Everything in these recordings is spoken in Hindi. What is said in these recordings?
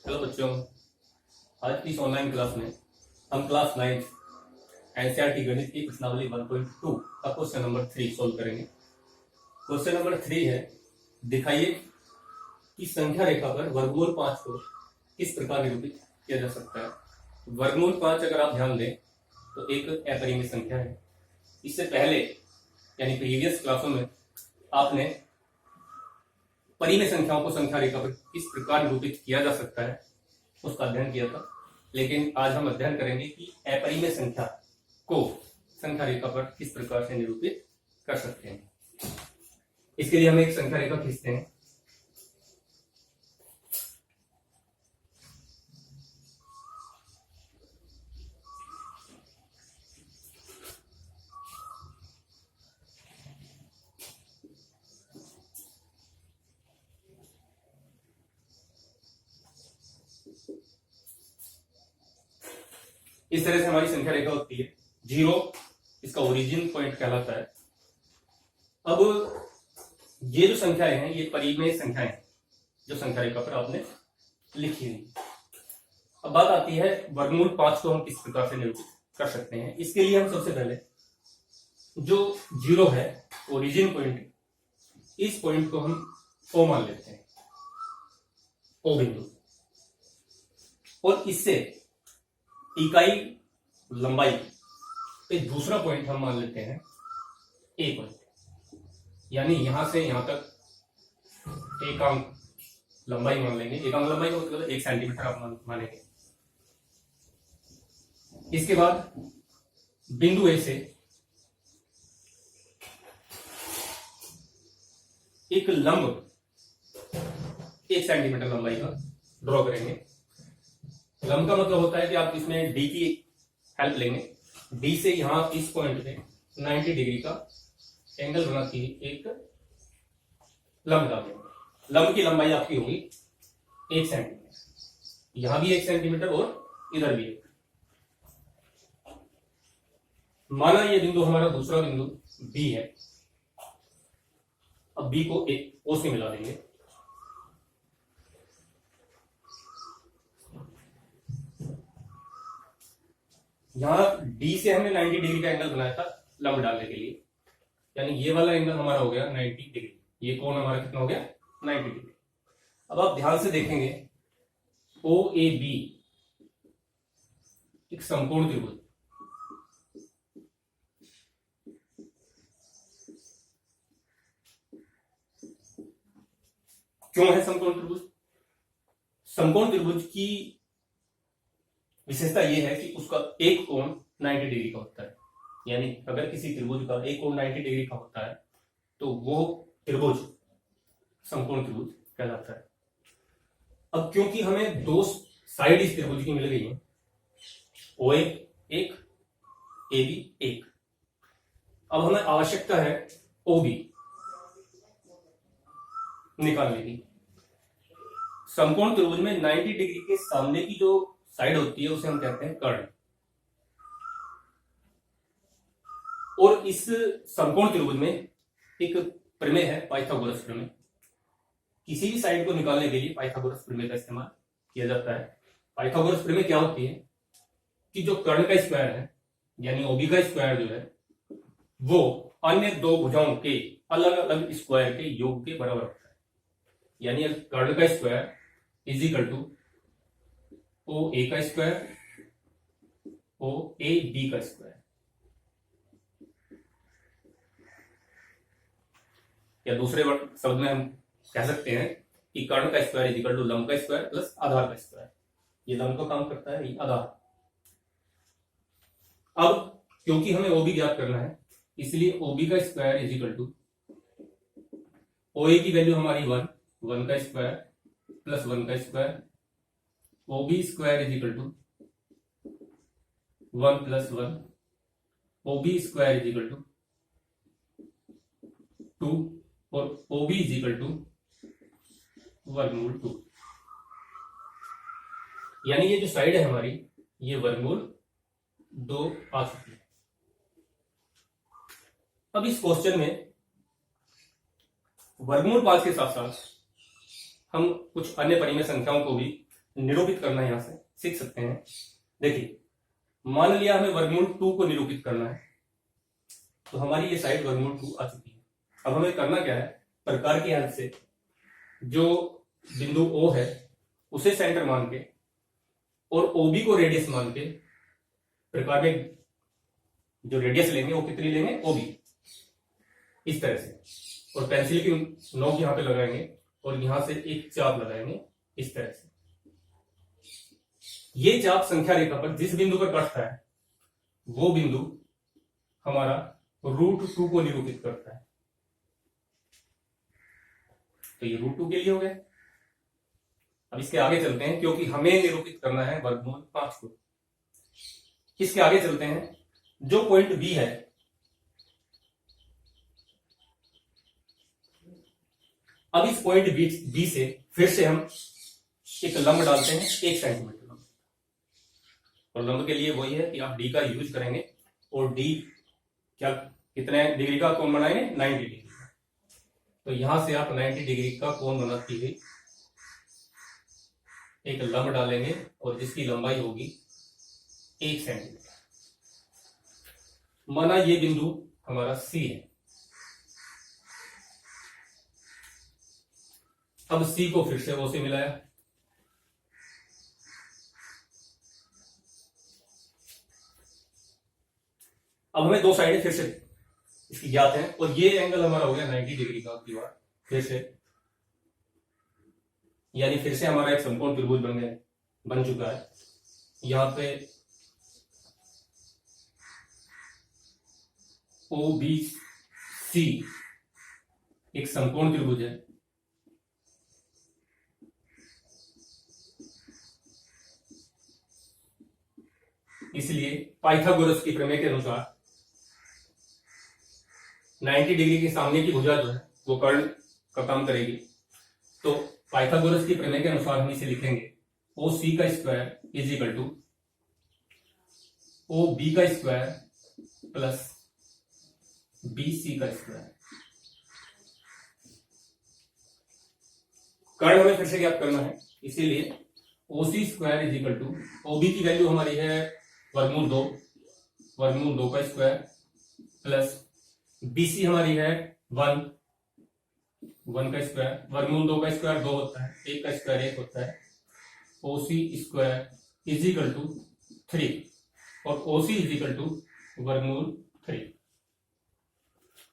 हेलो बच्चों, आज की इस ऑनलाइन क्लास में हम क्लास 9 एनसीईआरटी गणित की प्रश्नावली 1.2 का क्वेश्चन नंबर 3 सोल्व करेंगे। क्वेश्चन नंबर 3 है, दिखाइए कि संख्या रेखा पर वर्गमूल 5 को किस प्रकार निरूपित किया जा सकता है। वर्गमूल 5 अगर आप ध्यान दें तो एक अपरिमेय संख्या है। इससे पहले यानी प्रीवियस क्लासों में आपने परिमेय संख्याओं को संख्या रेखा पर किस प्रकार निरूपित किया जा सकता है उसका अध्ययन किया था, लेकिन आज हम अध्ययन करेंगे कि अपरिमेय संख्या को संख्या रेखा पर किस प्रकार से निरूपित कर सकते हैं। इसके लिए हम एक संख्या रेखा खींचते हैं। इस तरह से हमारी संख्या रेखा होती है। 0 इसका ओरिजिन पॉइंट कहलाता है। अब ये जो संख्याएं हैं ये परिमेय संख्याएं हैं जो संख्या रेखा पर आपने लिखी हुई। अब बात आती है वर्गमूल 5 को हम किस प्रकार से निरूपित कर सकते हैं। इसके लिए हम सबसे पहले जो 0 है ओरिजिन पॉइंट, इस पॉइंट को हम O मान लेते हैं, O बिंदु, और इससे इकाई लंबाई पे दूसरा पॉइंट हम मान लेते हैं A पॉइंट, यानी यहां से यहां तक एकांक लंबाई मान लेंगे। एकांक लंबाई का मतलब 1 सेंटीमीटर आप मानेंगे। इसके बाद बिंदु A से एक लंब 1 सेंटीमीटर लंबाई का ड्रॉ करेंगे। लंब का मतलब होता है कि आप इसमें डी की हेल्प लेंगे। डी से यहां इस पॉइंट पे 90 डिग्री का एंगल बनाती है एक लंब डालेंगे। लंब की लंबाई आपकी होगी 1 सेंटीमीटर, यहां भी 1 सेंटीमीटर और इधर भी 1। माना ये बिंदु हमारा दूसरा बिंदु बी है। अब बी को ओ से मिला देंगे। यहां डी से हमने 90 डिग्री का एंगल बनाया था लंब डालने के लिए, यानी ये वाला एंगल हमारा हो गया 90 डिग्री। ये कोण हमारा कितना हो गया 90 डिग्री। अब आप ध्यान से देखेंगे ओ ए बी एक समकोण त्रिभुज, क्यों है समकोण त्रिभुज? समकोण त्रिभुज की विशेषता यह है कि उसका एक कोण 90 डिग्री का होता है। यानी अगर किसी त्रिभुज का एक कोण 90 डिग्री का होता है तो वो त्रिभुज समकोण त्रिभुज कहलाता है। अब क्योंकि हमें दो साइड इस त्रिभुज की मिल गई है, ओ एक, ए बी एक, अब हमें आवश्यकता है ओ बी निकालने की। समकोण त्रिभुज में 90 डिग्री के सामने की जो साइड होती है उसे हम कहते हैं कर्ण। और इस समकोण त्रिभुज में एक प्रमेय है पाइथागोरस प्रमेय। किसी भी साइड को निकालने के लिए पाइथागोरस प्रमेय का इस्तेमाल किया जाता है। पाइथागोरस प्रमेय क्या होती है कि जो कर्ण का स्क्वायर है यानी ओबी का स्क्वायर जो है वो अन्य दो भुजाओं के अलग अलग स्क्वायर के योग के बराबर होता है। यानी कर्ण का square is equal to O A का स्क्वायर ओ ए बी का स्क्वायर, या दूसरे शब्द में हम कह सकते हैं कि कर्ण का स्क्वायर इज इक्वल टू लंब का स्क्वायर प्लस आधार का स्क्वायर। ये लंब का काम करता है, ये आधार। अब क्योंकि हमें ओबी ज्ञात करना है इसलिए ओबी का square is equal to O A की वैल्यू हमारी 1 का स्क्वायर प्लस 1 का square, OB square is equal to 1 plus 1, OB square is equal to 2 और ओबी इज इक्वल टू वर्गमूल 2। यानी ये जो साइड है हमारी ये वर्गमूल 2 आ चुकी है। अब इस क्वेश्चन में वर्गमूल 5 के साथ साथ हम कुछ अन्य परिमेय संख्याओं को भी निरूपित करना है, यहां से सीख सकते हैं। देखिए, मान लिया हमें वर्गमूल 2 को निरूपित करना है, तो हमारी ये साइड वर्गमूल 2 आ चुकी है। अब हमें करना क्या है, प्रकार की हेल्प से जो बिंदु O है उसे सेंटर मान के और OB को रेडियस मान के प्रकार में जो रेडियस लेंगे वो कितनी लेंगे, OB, इस तरह से। और पेंसिल की नोक यहां पे लगाएंगे और यहां से एक चाप लगाएंगे इस तरह से। ये चाप संख्या रेखा पर जिस बिंदु पर कटता है वो बिंदु हमारा √2 को निरूपित करता है। तो ये √2 के लिए हो गया। अब इसके आगे चलते हैं, क्योंकि हमें निरूपित करना है वर्गमूल 5 को। इसके आगे चलते हैं, जो पॉइंट B है, अब इस पॉइंट B से फिर से हम एक लंब डालते हैं 1 सेंटीमीटर लंब। और लंब के लिए वही है कि आप D का यूज करेंगे और D क्या कितने डिग्री का कोण बनाएंगे, 90 डिग्री। तो यहां से आप 90 डिग्री का कोण बनाती हुई एक लंब डालेंगे और जिसकी लंबाई होगी 1 सेंटीमीटर। माना ये बिंदु हमारा C है। अब C को फिर से O से मिलाया, अब हमें दो साइडें फिर से इसकी ज्ञात है और ये एंगल हमारा हो गया 90 डिग्री का दीवार फिर से, यानी फिर से हमारा एक समकोण त्रिभुज बन चुका है। यहां पे OBC एक समकोण त्रिभुज है। इसलिए पाइथागोरस की प्रमेय के अनुसार 90 डिग्री के सामने की भुजा जो है वो कर्ण का काम करेगी। तो पाइथागोरस की प्रमेय के अनुसार हम इसे लिखेंगे OC का square is equal to OB का स्क्वायर प्लस BC का स्क्वायर। कर्ण हमें फिर से ज्ञात करना है, इसीलिए OC square is equal to OB की वैल्यू हमारी है वर्गमूल 2 का स्क्वायर प्लस BC हमारी है 1 का स्क्वायर। वर्गमूल 2 का स्क्वायर 2 होता है, 1 का स्क्वायर 1 होता है। OC square is equal to 3 और OC इज इक्वल टू वर्गमूल 3।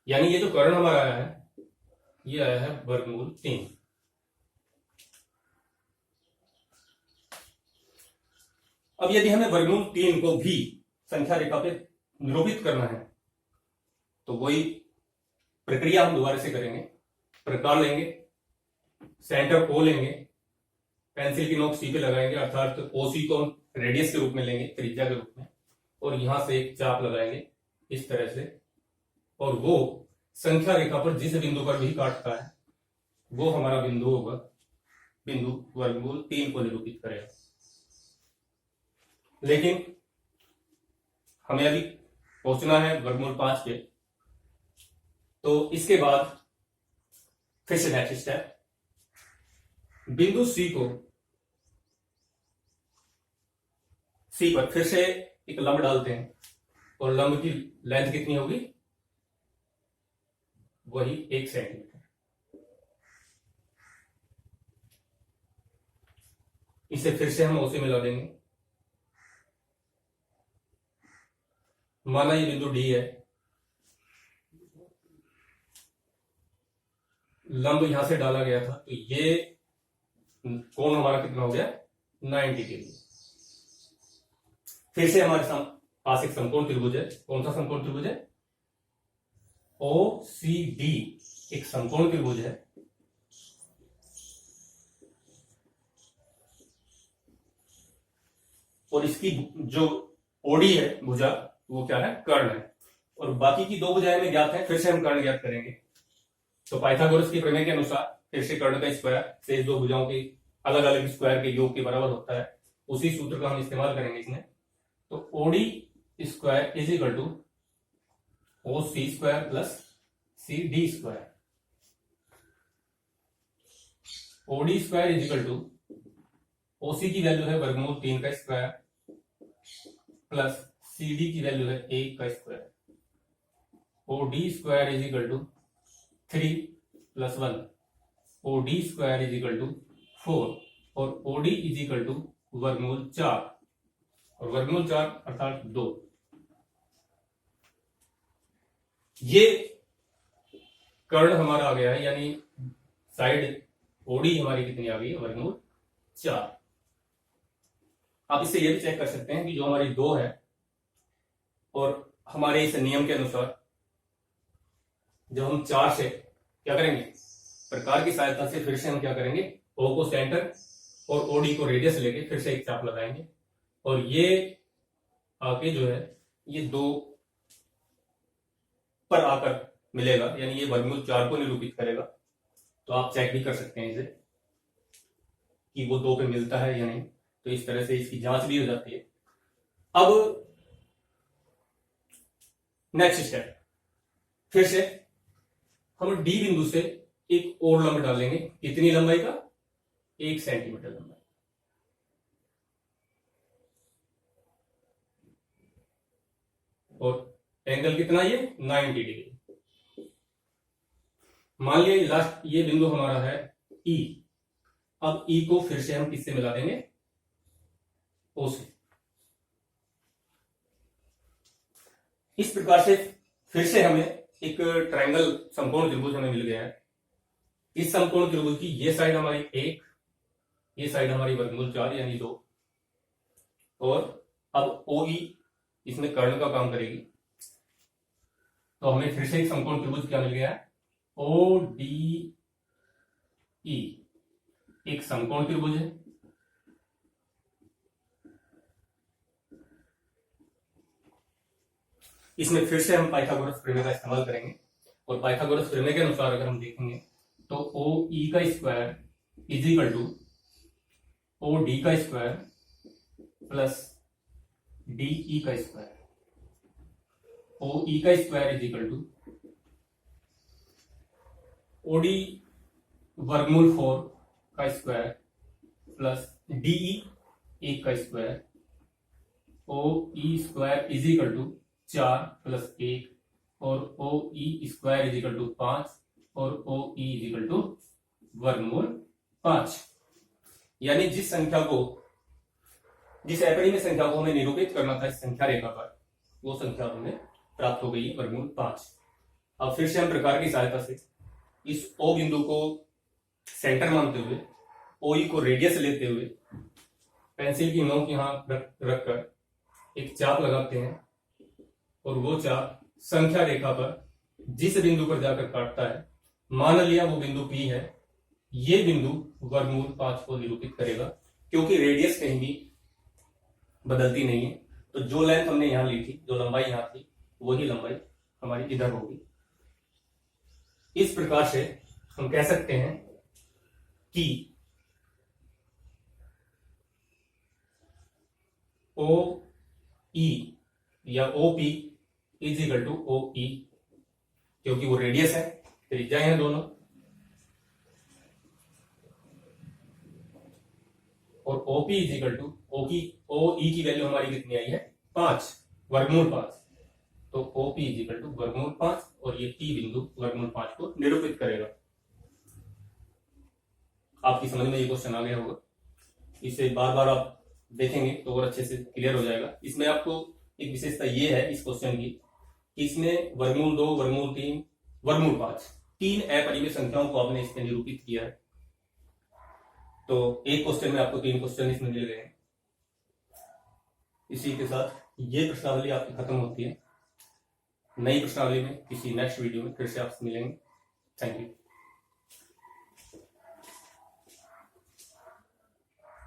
यानी ये जो कर्ण हमारा आया है ये आया है वर्गमूल 3। अब यदि हमें वर्गमूल 3 को भी संख्या रेखा पे निरूपित करना है तो वही प्रक्रिया हम दोबारा से करेंगे। प्रकार लेंगे, सेंटर O लेंगे, पेंसिल की नोक C पे लगाएंगे, अर्थात OC को रेडियस के रूप में लेंगे, त्रिज्या के रूप में, और यहां से एक चाप लगाएंगे इस तरह से। और वो संख्या रेखा पर जिस बिंदु पर भी काटता है वो हमारा बिंदु होगा, बिंदु वर्गमूल 3 को निरूपित करेगा। लेकिन हमें अभी पहुंचना है वर्गमूल 5 पे, तो इसके बाद फिर से नेक्स्ट स्टेप, बिंदु C पर फिर से एक लंब डालते हैं और लंब की लेंथ कितनी होगी, वही 1 सेंटीमीटर। इसे फिर से हम O से मिला देंगे। माना ये बिंदु D है, लंब यहां से डाला गया था, तो ये कोण हमारा कितना हो गया, 90 डिग्री। फिर से हमारे पास एक समकोण त्रिभुज है। कौन सा समकोण त्रिभुज है, OCD एक समकोण त्रिभुज है। और इसकी जो OD है भुजा, वो क्या है, कर्ण है। और बाकी की दो भुजाएं में ज्ञात है, फिर से हम कर्ण ज्ञात करेंगे। तो पाइथागोरस की प्रमेय के अनुसार फिर से कर्ण का स्क्वायर शेष दो भुजाओं के अलग अलग स्क्वायर के योग के बराबर होता है। उसी सूत्र का हम इस्तेमाल करेंगे इसमें। तो OD square is equal to OC square plus CD square. OD square is equal to OC की वैल्यू है वर्गमूल 3 का स्क्वायर प्लस सीडी की वैल्यू है 1 का square. OD square is equal to 3 plus 1। OD square is equal to 4 और ओडी इज इक्वल टू वर्गमूल 4 और वर्गमूल 4 अर्थात 2। ये कर्ण हमारा आ गया है, यानी साइड ओडी हमारी कितनी आ गई है, वर्गमूल 4। आप इससे ये भी चेक कर सकते हैं कि जो हमारी 2 है और हमारे इस नियम के अनुसार जब हम 4 से क्या करेंगे, प्रकार की सहायता से फिर से हम क्या करेंगे, ओ को सेंटर और ओडी को रेडियस लेके फिर से एक चाप लगाएंगे और ये आके जो है ये 2 पर आकर मिलेगा, यानी ये वर्गमूल 4 को निरूपित करेगा। तो आप चेक भी कर सकते हैं इसे कि वो 2 पे मिलता है या नहीं। तो इस तरह से इसकी जांच भी हो जाती है। अब नेक्स्ट स्टेप, फिर से हम डी बिंदु से एक और लंब डालेंगे। कितनी लंबाई का, 1 सेंटीमीटर लंबाई। और एंगल कितना, ये 90 डिग्री। मान लिया लास्ट ये बिंदु हमारा है ई। अब ई को फिर से हम किससे मिला देंगे, ओ से। इस प्रकार से फिर से हमें एक ट्रायंगल समकोण त्रिभुज हमें मिल गया है। इस समकोण त्रिभुज की ये साइड हमारी 1, ये साइड हमारी वर्गमूल 4 यानी 2। और अब ओ ई इसमें कर्ण का काम करेगी। तो हमें फिर से एक समकोण त्रिभुज क्या मिल गया है, ओ डी ई। एक समकोण त्रिभुज है। इसमें फिर से हम पाइथागोरस प्रमेय का इस्तेमाल करेंगे और पाइथागोरस प्रमेय के अनुसार अगर हम देखेंगे तो ओ ई का square is equal to O D का स्क्वायर प्लस डी ई का स्क्वायर। ओ ई का square is equal to O D वर्गमूल 4 का स्क्वायर प्लस डीई 1 का square. O E square is equal to 4 plus 1 और O E square is equal to 5 और O E is equal to वर्गमूल 5। यानी जिस संख्या को, जिस अपरिमेय संख्या को हमें निरूपित करना था इस संख्या रेखा पर, वो संख्या हमें प्राप्त हो गई है, वर्गमूल 5। अब फिर से हम प्रकार की सहायता से इस ओ बिंदु को सेंटर मानते हुए, ओ ई को रेडियस लेते हुए, पेंसिल की नोक यहां रखकर एक चाप लगाते हैं और वो चाप संख्या रेखा पर जिस बिंदु पर जाकर काटता है, मान लिया वो बिंदु P है, ये बिंदु वर्गमूल 5 को निरूपित करेगा। क्योंकि रेडियस कहीं भी बदलती नहीं है, तो जो लेंथ हमने यहां ली थी, जो लंबाई यहां थी, वही लंबाई हमारी इधर होगी। इस प्रकार से हम कह सकते हैं कि ओ ई या O P is equal to O E, क्योंकि वो रेडियस है, त्रिज्याएं हैं दोनों। और OP is equal to O E की वैल्यू हमारी कितनी आई है, 5, वर्गमूल 5। तो ओपी इज इक्वल टू वर्गमूल 5 और ये टी बिंदु वर्गमूल 5 को निरूपित करेगा। आपकी समझ में ये क्वेश्चन आ गया होगा। इसे बार बार आप देखेंगे तो और अच्छे से क्लियर हो जाएगा। इसमें आपको एक विशेषता ये है इस क्वेश्चन की कि इसमें वर्गमूल 2, वर्गमूल 3, वर्गमूल 5, 3 अपरिमेय संख्याओं को आपने इसमें निरूपित किया है। तो एक क्वेश्चन में आपको 3 क्वेश्चन इसमें मिल गए हैं। इसी के साथ ये प्रश्नावली आपकी खत्म होती है। नई प्रश्नावली में किसी नेक्स्ट वीडियो में फिर से आपसे मिलेंगे। Thank you.